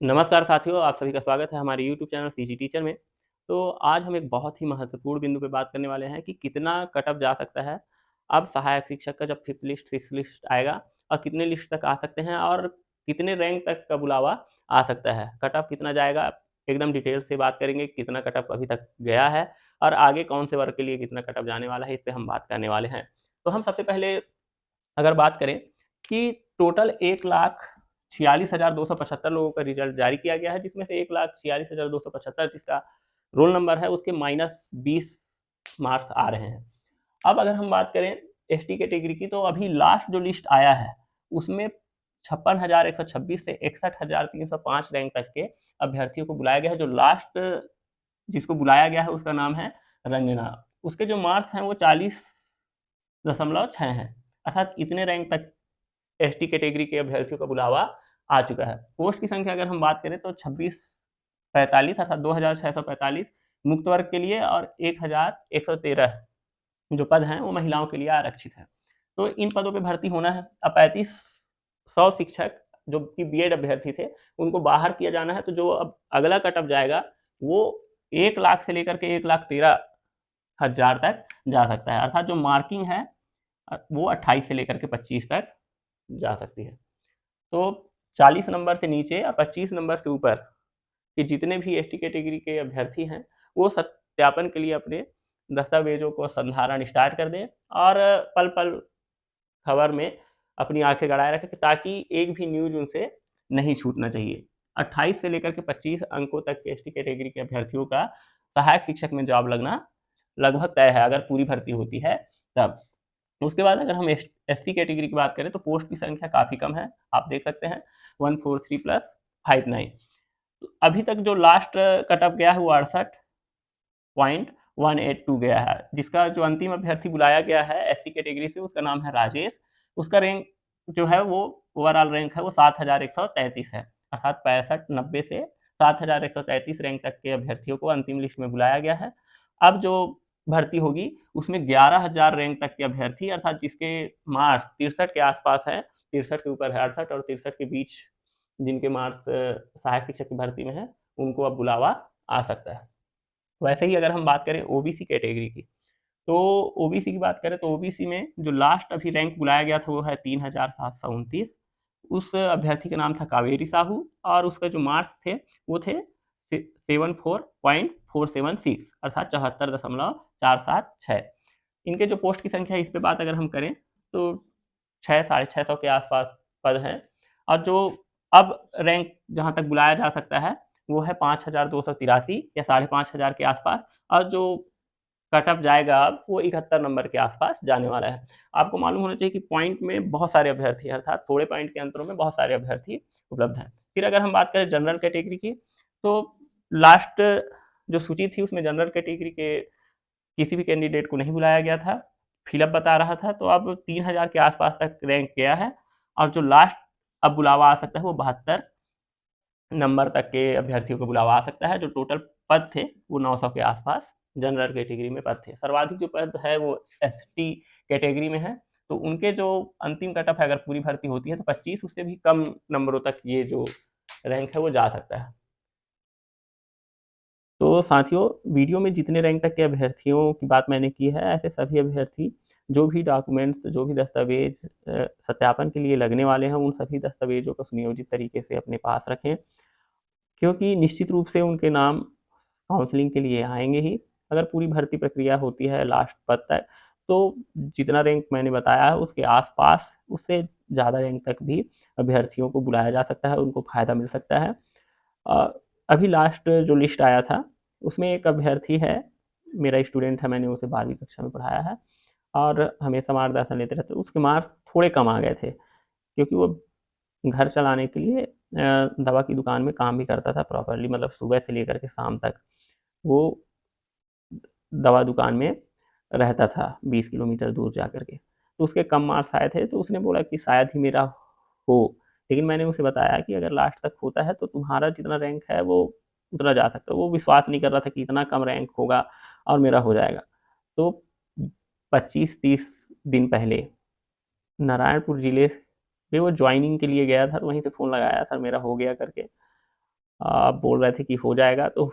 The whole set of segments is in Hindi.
नमस्कार साथियों, आप सभी का स्वागत है हमारे यूट्यूब चैनल सीजी टीचर में। तो आज हम एक बहुत ही महत्वपूर्ण बिंदु पे बात करने वाले हैं कि कितना कट ऑफ जा सकता है अब सहायक शिक्षक का जब 5th लिस्ट 6th लिस्ट आएगा, और कितने लिस्ट तक आ सकते हैं और कितने रैंक तक का बुलावा आ सकता है। कट ऑफ कितना जाएगा, एकदम डिटेल से बात करेंगे, कितना कट ऑफ अभी तक गया है और आगे कौन से वर्ग के लिए कितना कट ऑफ जाने वाला है, इस पर हम बात करने वाले हैं। तो हम सबसे पहले अगर बात करें कि टोटल 1,46,275 लोगों का रिजल्ट जारी किया गया है, जिसमें से 1,46,275 जिसका रोल नंबर है उसके -20 मार्क्स आ रहे हैं। अब अगर हम बात करें एसटी कैटेगरी की, तो अभी लास्ट जो लिस्ट आया है उसमें 56,126 से 61,305 रैंक तक के अभ्यर्थियों को बुलाया गया है। जो लास्ट जिसको बुलाया गया है उसका नाम है रंजना। उसके जो मार्क्स हैं वो 40.6 हैं, अर्थात इतने रैंक तक एसटी कैटेगरी के अभ्यर्थियों का बुलावा आ चुका है। पोस्ट की संख्या अगर हम बात करें तो 2645 अर्थात 2645 मुक्त वर्ग के लिए और 1113 जो पद हैं वो महिलाओं के लिए आरक्षित है। तो इन पदों पे भर्ती होना है। अब 3500 शिक्षक जो कि बीएड अभ्यर्थी थे उनको बाहर किया जाना है। तो जो अब अगला कट ऑफ जाएगा वो 1 लाख से लेकर के 1,13,000 तक जा सकता है, अर्थात जो मार्किंग है वो 28 से लेकर के 25 तक जा सकती है। तो 40 नंबर से नीचे और 25 नंबर से ऊपर के जितने भी एसटी कैटेगरी के अभ्यर्थी हैं वो सत्यापन के लिए अपने दस्तावेजों को संधारण स्टार्ट कर दें और पल पल खबर में अपनी आंखें गड़ाए रखें ताकि एक भी न्यूज उनसे नहीं छूटना चाहिए। 28 से लेकर के 25 अंकों तक के एसटी कैटेगरी के अभ्यर्थियों का सहायक शिक्षक में जॉब लगना लगभग तय है, अगर पूरी भर्ती होती है तब। उसके बाद अगर हम एससी कैटेगरी की बात करें तो पोस्ट की संख्या काफ़ी कम है, आप देख सकते हैं 143 प्लस 59। तो अभी तक जो लास्ट कट ऑफ गया है वो 68.182 गया है। जिसका जो अंतिम अभ्यर्थी बुलाया गया है एससी कैटेगरी से उसका नाम है राजेश। उसका रैंक जो है वो ओवरऑल रैंक है वो 7133 है, अर्थात 65-90 से 7133 रैंक तक के अभ्यर्थियों को अंतिम लिस्ट में बुलाया गया है। अब जो भर्ती होगी उसमें 11,000 रैंक तक के अभ्यर्थी अर्थात जिसके मार्क्स 63 के आसपास है, 63 के ऊपर है, 68 और 63 के बीच जिनके मार्क्स सहायक शिक्षक की भर्ती में है उनको अब बुलावा आ सकता है। वैसे ही अगर हम बात करें ओबीसी कैटेगरी की, तो ओबीसी की बात करें तो ओबीसी में जो लास्ट अभी रैंक बुलाया गया था वो है 3,729। उस अभ्यर्थी का नाम था कावेरी साहू और उसका जो मार्क्स थे वो थे 74.476 अर्थात 74.476। इनके जो पोस्ट की संख्या है इस पे बात अगर हम करें तो 600-650 के आसपास पद हैं। और जो अब रैंक जहाँ तक बुलाया जा सकता है वो है 5,283 या 5,500 के आसपास, और जो कट ऑफ जाएगा अब वो 71 नंबर के आसपास जाने वाला है। आपको मालूम होना चाहिए कि पॉइंट में बहुत सारे अभ्यर्थी हैं, अर्थात थोड़े पॉइंट के अंतरों में बहुत सारे अभ्यर्थी उपलब्ध हैं। फिर अगर हम बात करें जनरल कैटेगरी की, तो लास्ट जो सूची थी उसमें जनरल कैटेगरी के किसी भी कैंडिडेट को नहीं बुलाया गया था, फिलअप बता रहा था। तो अब 3,000 के आसपास तक रैंक गया है और जो लास्ट अब बुलावा आ सकता है वो 72 नंबर तक के अभ्यर्थियों को बुलावा आ सकता है। जो टोटल पद थे वो 900 के आसपास जनरल कैटेगरी में पद थे। सर्वाधिक जो पद है वो एसटी कैटेगरी में है। तो उनके जो अंतिम कट ऑफ है अगर पूरी भर्ती होती है तो 25 उससे भी कम नंबरों तक ये जो रैंक है वो जा सकता है। तो साथियों, वीडियो में जितने रैंक तक के अभ्यर्थियों की बात मैंने की है, ऐसे सभी अभ्यर्थी जो भी डॉक्यूमेंट्स जो भी दस्तावेज सत्यापन के लिए लगने वाले हैं उन सभी दस्तावेजों को सुनियोजित तरीके से अपने पास रखें, क्योंकि निश्चित रूप से उनके नाम काउंसलिंग के लिए आएंगे ही। अगर पूरी भर्ती प्रक्रिया होती है लास्ट पद तक तो जितना रैंक मैंने बताया है उसके आसपास उससे ज़्यादा रैंक तक भी अभ्यर्थियों को बुलाया जा सकता है, उनको फ़ायदा मिल सकता है। अभी लास्ट जो लिस्ट आया था उसमें एक अभ्यर्थी है, मेरा स्टूडेंट है, मैंने उसे 12वीं कक्षा में पढ़ाया है और हमेशा मार्गदर्शन लेते रहते। उसके मार्क्स थोड़े कम आ गए थे क्योंकि वो घर चलाने के लिए दवा की दुकान में काम भी करता था प्रॉपरली, मतलब सुबह से लेकर के शाम तक वो दवा दुकान में रहता था 20 किलोमीटर दूर जा कर के। तो उसके कम मार्क्स आए थे तो उसने बोला कि शायद ही मेरा हो। लेकिन मैंने उसे बताया कि अगर लास्ट तक होता है तो तुम्हारा जितना रैंक है वो उतना जा सकता है। वो विश्वास नहीं कर रहा था कि इतना कम रैंक होगा और मेरा हो जाएगा। तो 25-30 दिन पहले नारायणपुर ज़िले में वो ज्वाइनिंग के लिए गया था, तो वहीं से फ़ोन लगाया सर मेरा हो गया करके। आप बोल रहे थे कि हो जाएगा, तो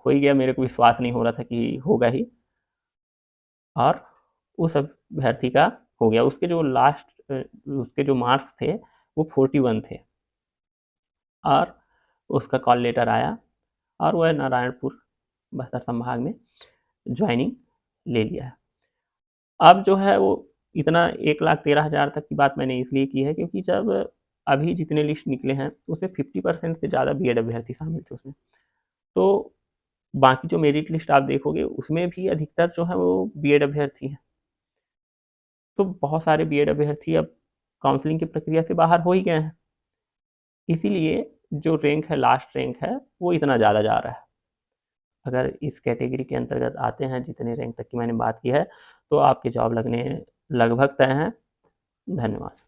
हो ही गया। मेरे को विश्वास नहीं हो रहा था कि होगा ही, और उस अभ्यर्थी का हो गया। उसके जो उसके जो मार्क्स थे वो 41 थे, और उसका कॉल लेटर आया, और वह नारायणपुर बस्तर संभाग में ज्वाइनिंग ले लिया है। अब जो है वो इतना 1,13,000 तक की बात मैंने इसलिए की है क्योंकि जब अभी जितने लिस्ट निकले हैं उसमें 50% से ज़्यादा बीएड अभ्यर्थी शामिल थे उसमें। तो बाकी जो मेरिट लिस्ट आप देखोगे उसमें भी अधिकतर जो है वो बीएड अभ्यर्थी हैं। तो बहुत सारे बीएड अभ्यर्थी अब काउंसलिंग की प्रक्रिया से बाहर हो ही गए हैं, इसीलिए जो रैंक है, लास्ट रैंक है, वो इतना ज़्यादा जा रहा है। अगर इस कैटेगरी के अंतर्गत आते हैं जितने रैंक तक की मैंने बात की है, तो आपके जॉब लगने लगभग तय हैं। धन्यवाद।